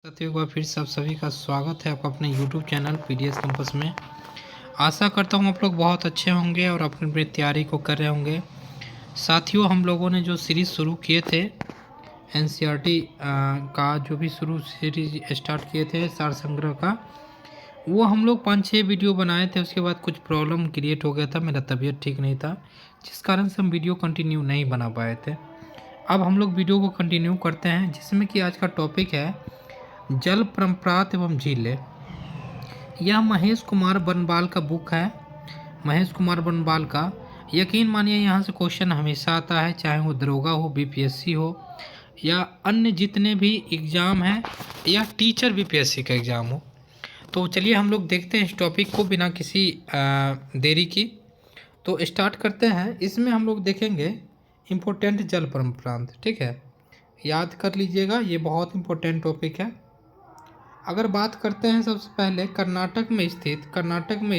साथियों, एक बार फिर से आप सभी का स्वागत है आपका अपने YouTube चैनल पीडीएस कैंपस में। आशा करता हूँ आप लोग बहुत अच्छे होंगे और अपनी अपनी तैयारी को कर रहे होंगे। साथियों, हम लोगों ने जो सीरीज़ शुरू किए थे एनसीईआरटी का जो भी शुरू सीरीज स्टार्ट किए थे सार संग्रह का, वो हम लोग 5-6 वीडियो बनाए थे। उसके बाद कुछ प्रॉब्लम क्रिएट हो गया था, मेरा तबीयत ठीक नहीं था, जिस कारण से हम वीडियो कंटिन्यू नहीं बना पाए थे। अब हम लोग वीडियो को कंटिन्यू करते हैं, जिसमें कि आज का टॉपिक है जल परम्परात एवं झीलें। यह महेश कुमार बनवाल का बुक है, महेश कुमार बनवाल का। यकीन मानिए यहाँ से क्वेश्चन हमेशा आता है, चाहे वो दरोगा हो, बीपीएससी हो या अन्य जितने भी एग्ज़ाम हैं या टीचर बीपीएससी का एग्ज़ाम हो। तो चलिए हम लोग देखते हैं इस टॉपिक को बिना किसी देरी की। तो स्टार्ट करते हैं। इसमें हम लोग देखेंगे इम्पोर्टेंट जल परम्परांत, ठीक है, याद कर लीजिएगा, ये बहुत इम्पोर्टेंट टॉपिक है। अगर बात करते हैं सबसे पहले कर्नाटक में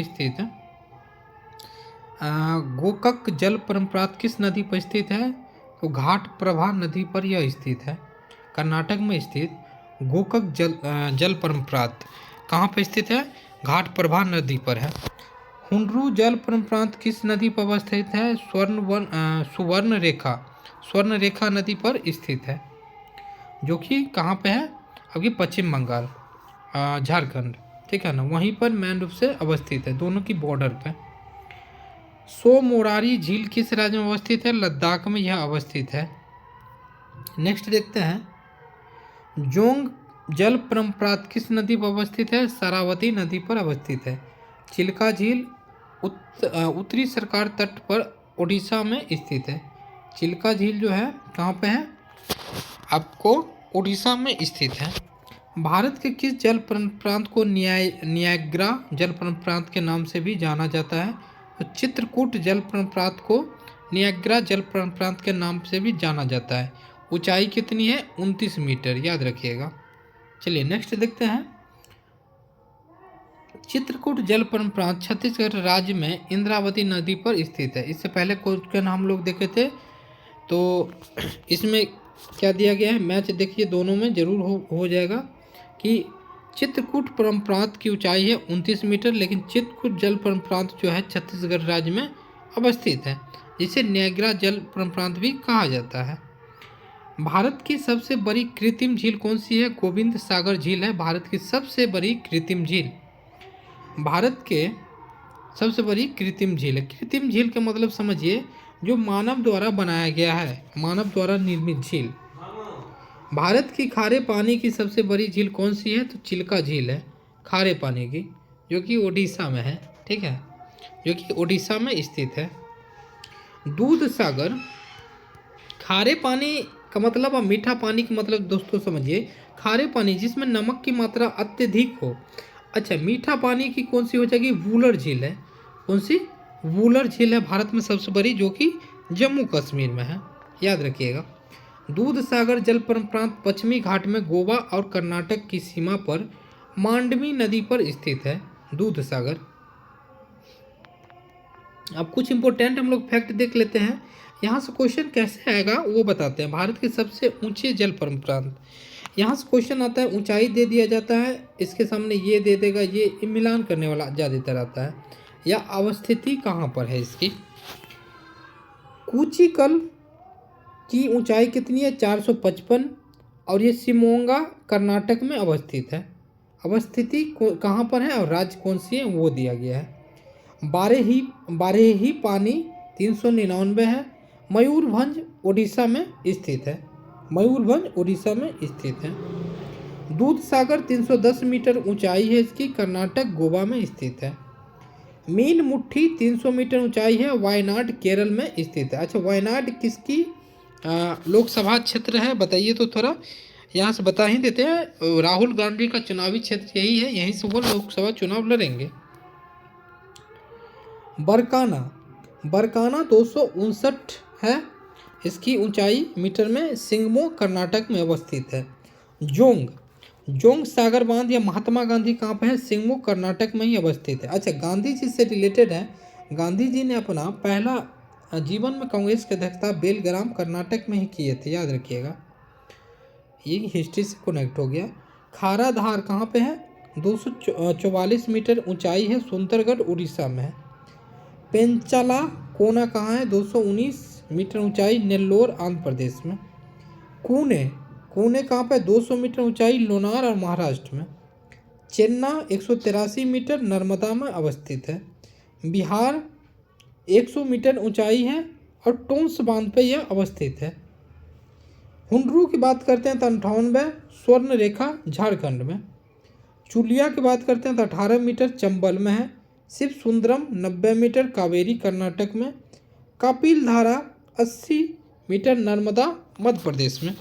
स्थित गोकक जल परम्परात किस नदी पर स्थित है? तो घाट प्रभा नदी पर यह स्थित है। कर्नाटक में स्थित गोकक जल परम्परात कहाँ पर स्थित है? घाट प्रभा नदी पर है। हुंड्रू जल परम्परात किस नदी पर अवस्थित है? स्वर्ण रेखा नदी पर स्थित है, जो कि कहाँ पे है? अभी पश्चिम बंगाल, झारखंड, ठीक है ना, वहीं पर मेन रूप से अवस्थित है, दोनों की बॉर्डर पे। सोमोरारी झील किस राज्य में अवस्थित है? लद्दाख में यह अवस्थित है। नेक्स्ट देखते हैं, जोंग जल परम्परात किस नदी पर अवस्थित है? शरावती नदी पर अवस्थित है। चिल्का झील उत्तरी सरकार तट पर उड़ीसा में स्थित है। चिल्का झील जो है कहाँ पे है? आपको उड़ीसा में स्थित है। भारत के किस जल प्रांत को नियाग्रा जल प्रांत के नाम से भी जाना जाता है? तो चित्रकूट जल प्रांत को नियाग्रा जल प्रांत के नाम से भी जाना जाता है। ऊंचाई कितनी है? 29 मीटर, याद रखिएगा। चलिए नेक्स्ट देखते हैं। चित्रकूट जल प्रांत छत्तीसगढ़ राज्य में इंद्रावती नदी पर स्थित है। इससे पहले क्वेश्चन हम लोग देखे थे, तो इसमें क्या दिया गया है? मैच देखिए, दोनों में जरूर हो जाएगा कि चित्रकूट परम्परांत की ऊंचाई है 29 मीटर, लेकिन चित्रकूट जल परम्परांत जो है छत्तीसगढ़ राज्य में अवस्थित है, जिसे न्यायग्रा जल परम्परांत भी कहा जाता है। भारत की सबसे बड़ी कृत्रिम झील कौन सी है? गोविंद सागर झील है भारत की सबसे बड़ी कृत्रिम झील। भारत के सबसे बड़ी कृत्रिम झील है। कृत्रिम झील का मतलब समझिए, जो मानव द्वारा बनाया गया है, मानव द्वारा निर्मित झील। भारत की खारे पानी की सबसे बड़ी झील कौन सी है? तो चिल्का झील है खारे पानी की, जो कि ओडिशा में है, ठीक है, जो कि ओडिशा में स्थित है। दूध सागर, खारे पानी का मतलब और मीठा पानी का मतलब दोस्तों समझिए, खारे पानी जिसमें नमक की मात्रा अत्यधिक हो। अच्छा, मीठा पानी की कौन सी हो जाएगी? वूलर झील है। कौन सी? वूलर झील है भारत में सबसे बड़ी, जो कि जम्मू कश्मीर में है, याद रखिएगा। दूध सागर जल परम्परांत पश्चिमी घाट में गोवा और कर्नाटक की सीमा पर मांडवी नदी पर स्थित है। दूध सागर। अब कुछ इंपॉर्टेंट हम लोग फैक्ट देख लेते हैं। यहाँ से क्वेश्चन कैसे आएगा वो बताते हैं। भारत के सबसे ऊंचे जल परम्परांत, यहाँ से क्वेश्चन आता है, ऊंचाई दे दिया जाता है, इसके सामने ये दे देगा, ये मिलान करने वाला ज़्यादातर आता है, या अवस्थिति कहाँ पर है इसकी। कूचिकल की ऊंचाई कितनी है? 455, और ये शिमोगा कर्नाटक में अवस्थित है। अवस्थिति कहाँ पर है और राज्य कौन सी है वो दिया गया है। बारही पानी 399 है। मयूरभंज उड़ीसा में स्थित है। मयूरभंज उड़ीसा में स्थित है। दूध सागर 310 मीटर ऊंचाई है इसकी, कर्नाटक गोवा में स्थित है। मीन मुट्ठी 300 मीटर ऊंचाई है, वायनाड केरल में स्थित है। अच्छा, वायनाड किसकी लोकसभा क्षेत्र है बताइए तो थोड़ा यहाँ से बता ही देते हैं। राहुल गांधी का चुनावी क्षेत्र यही है, यहीं से वो लोकसभा चुनाव लड़ेंगे। बरकाना 259 है, इसकी ऊंचाई मीटर में, सिंगमो कर्नाटक में अवस्थित है। जोंग सागर बांध या महात्मा गांधी कहाँ पे है? सिंगमो कर्नाटक में ही अवस्थित है। अच्छा, गांधी जी से रिलेटेड है। गांधी जी ने अपना पहला जीवन में कांग्रेस की अध्यक्षता बेलग्राम कर्नाटक में ही किए थे, याद रखिएगा, ये हिस्ट्री से कनेक्ट हो गया। खाराधार कहाँ पे है? 244 मीटर ऊंचाई है, सुंदरगढ़ उड़ीसा में है। पेंचाला कोना कहाँ है? 219 मीटर ऊंचाई, नेल्लोर आंध्र प्रदेश में। कूने कूने कहाँ पे? 200 मीटर ऊंचाई, लोनार और महाराष्ट्र में। चेन्ना 183 मीटर, नर्मदा में अवस्थित है। बिहार 100 मीटर ऊंचाई है और टोंस बांध पे यह अवस्थित है। हुंड्रू की बात करते हैं तो 98, स्वर्ण रेखा झारखंड में। चुलिया की बात करते हैं तो 18 मीटर, चंबल में है। शिव सुंदरम 90 मीटर, कावेरी कर्नाटक में। कपिल धारा 80 मीटर, नर्मदा मध्य प्रदेश में।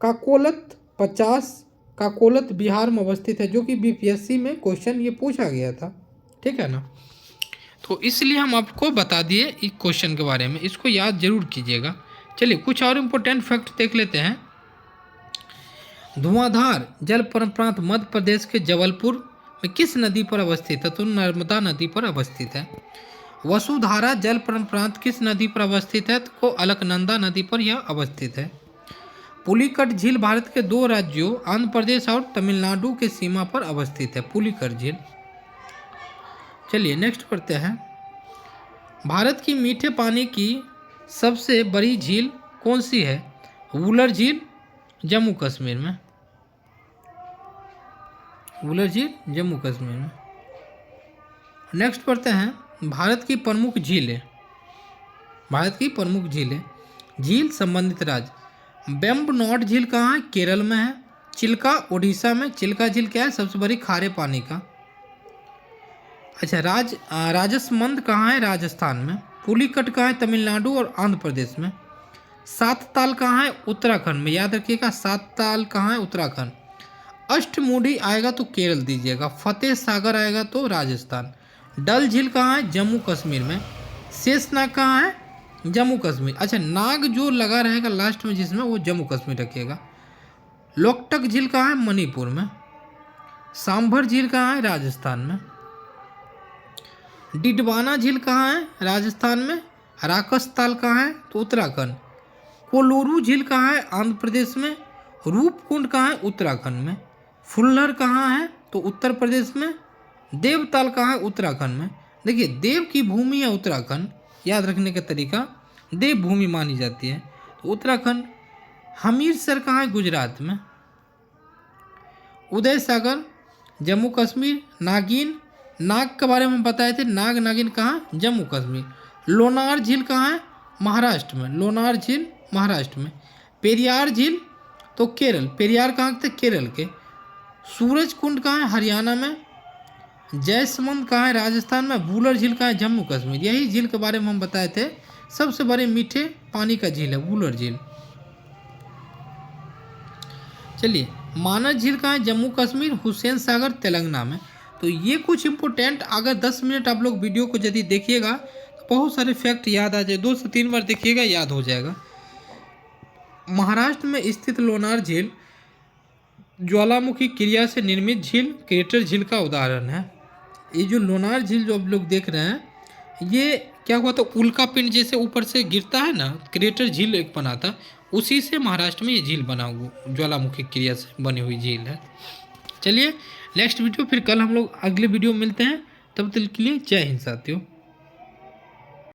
काकोलत 50, काकोलत बिहार में अवस्थित है, जो कि बीपीएससी में क्वेश्चन ये पूछा गया था, ठीक है ना। तो इसलिए हम आपको बता दिए इस क्वेश्चन के बारे में, इसको याद जरूर कीजिएगा। चलिए कुछ और इम्पोर्टेंट फैक्ट देख लेते हैं। धुआंधार जल प्रांत मध्य प्रदेश के जबलपुर में किस नदी पर अवस्थित है? तो नर्मदा नदी पर अवस्थित है। वसुधारा जल प्रांत किस नदी पर अवस्थित है? तो अलकनंदा नदी पर यह अवस्थित है। पुलिकट झील भारत के 2 राज्यों आंध्र प्रदेश और तमिलनाडु के सीमा पर अवस्थित है, पुलिकट झील। चलिए नेक्स्ट पढ़ते हैं। भारत की मीठे पानी की सबसे बड़ी झील कौन सी है? वुलर झील, जम्मू कश्मीर में। वुलर झील जम्मू कश्मीर में। नेक्स्ट पढ़ते हैं। भारत की प्रमुख झीलें। भारत की प्रमुख झीलें, झील संबंधित राज्य। बेम्बनॉड झील कहाँ है? केरल में है। चिल्का उड़ीसा में। चिल्का झील क्या है? सबसे बड़ी खारे पानी का। अच्छा, राजसमंद कहाँ है? राजस्थान में। पुलिकट कहाँ है? तमिलनाडु और आंध्र प्रदेश में। सात ताल कहाँ है? उत्तराखंड में, याद रखिएगा। सात ताल कहाँ है? उत्तराखंड। अष्टमुडी आएगा तो केरल दीजिएगा। फतेह सागर आएगा तो राजस्थान। डल झील कहाँ है? जम्मू कश्मीर में। शेषनाग कहाँ है? जम्मू कश्मीर। अच्छा, नाग जो लगा रहेगा लास्ट में जिसमें, वो जम्मू कश्मीर रखिएगा। लोकटक झील कहाँ है? मणिपुर में। सांभर झील कहाँ है? राजस्थान में। डिडवाना झील कहाँ है? राजस्थान में। राकसताल कहाँ है? तो उत्तराखंड। कोलूरू झील कहाँ है? आंध्र प्रदेश में। रूपकुंड कहाँ है? उत्तराखंड में। फुल्लर कहाँ है? तो उत्तर प्रदेश में। देवताल कहाँ है? उत्तराखंड में। देखिए, देव की भूमि है उत्तराखंड, याद रखने का तरीका, देव भूमि मानी जाती है तो उत्तराखंड। हमीरसर कहाँ है? गुजरात में। उदय सागर जम्मू कश्मीर। नागिन, नाग के बारे में बताए थे, नाग नागिन कहाँ? जम्मू कश्मीर। लोनार झील कहाँ है? महाराष्ट्र में। लोनार झील महाराष्ट्र में। पेरियार झील तो केरल। पेरियार कहाँ थे? केरल के। सूरज कुंड कहाँ है? हरियाणा में। जयसमंद कहाँ है? राजस्थान में। वुलर झील कहाँ है? जम्मू कश्मीर। यही झील के बारे में हम बताए थे, सबसे बड़े मीठे पानी का झील है वुलर झील। चलिए, मानस झील कहाँ है? जम्मू कश्मीर। हुसैन सागर तेलंगाना में। तो ये कुछ इंपॉर्टेंट, अगर 10 मिनट आप लोग वीडियो को यदि देखिएगा तो बहुत सारे फैक्ट याद आ जाए। 2 से 3 बार देखिएगा, याद हो जाएगा। महाराष्ट्र में स्थित लोनार झील ज्वालामुखी क्रिया से निर्मित झील, क्रेटर झील का उदाहरण है। ये जो लोनार झील जो आप लोग देख रहे हैं, ये क्या हुआ था? उल्का पिंड जैसे ऊपर से गिरता है ना, क्रेटर झील एक बना था, उसी से महाराष्ट्र में ये झील बना हुआ, ज्वालामुखी क्रिया से बनी हुई झील है। चलिए नेक्स्ट वीडियो, फिर कल हम लोग अगले वीडियो मिलते हैं। तब तक के लिए जय हिंद साथियों।